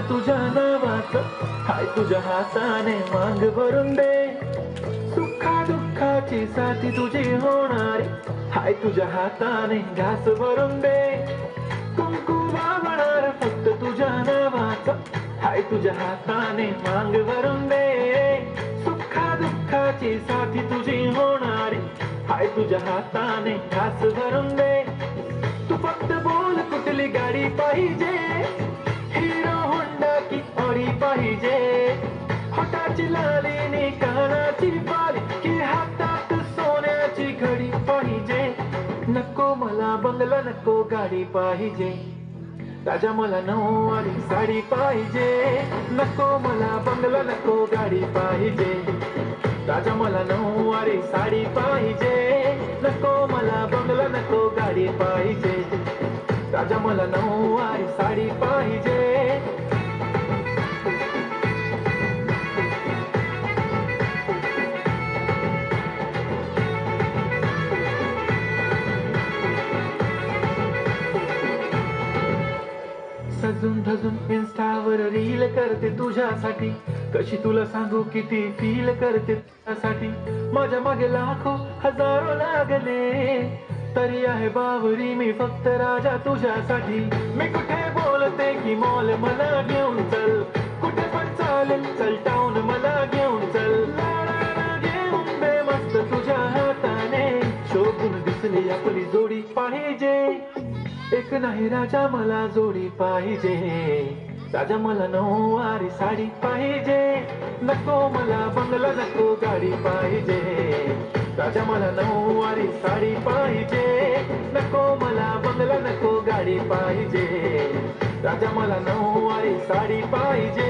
तुझ्या नावाचं, हाय तुझ्या हाताने मांग भरून दे. सुखा दुःखाची साथी तुझी होणारी, हाय तुझ्या हाताने घास भरून दे. कुंकू वाहणार फक्त तुझ्या नावाचं, हाय तुझ्या हाताने मांग भरून दे. सुखा दुःखाची साथी तुझी होणारी, हाय तुझ्या हाताने घास भरून दे. तू फक्त बोल कुठली गाडी पाहिजे, हिरो होंडा की ऑडी पाहिजे. होटाची लाली नी कानाची बाली, की हातात सोन्याची घडी पाहिजे. नको मला बंगला, नको गाडी पाहिजे. राजा मला नऊवारी साडी पाहिजे. नको मला बंगला, नको गाडी पाहिजे. राजा मला नऊवारी साडी पाहिजे. नको मला बंगला, नको गाडी पाहिजे. राजा मला नऊवारी साडी पाहिजे. सजून धजून इन्स्टावर रील करते तुझ्यासाठी, कशी तुला सांगू किती फील करते तुझ्यासाठी. माझ्या मागे लाखो हजारो लागले, तरी आहे बावरी मी फक्त राजा तुझ्यासाठी. मी कुठे बोलते की मॉल मला घेऊन चल, कुठे पण चालेल चल टाऊन मला घेऊन चल. लाडाला घेऊन दे मस्त तुझ्या हाताने, शोभून दिसली आपली जोडी पाहिजे. एक नाही राजा मला जोडी पाहिजे. राजा मला नऊवारी साडी पाहिजे. नको मला बंगला, नको गाडी पाहिजे. राजा मला नऊवारी साडी पाहिजे. नको मला बंगला, नको गाडी पाहिजे. राजा मला नऊवारी साडी पाहिजे.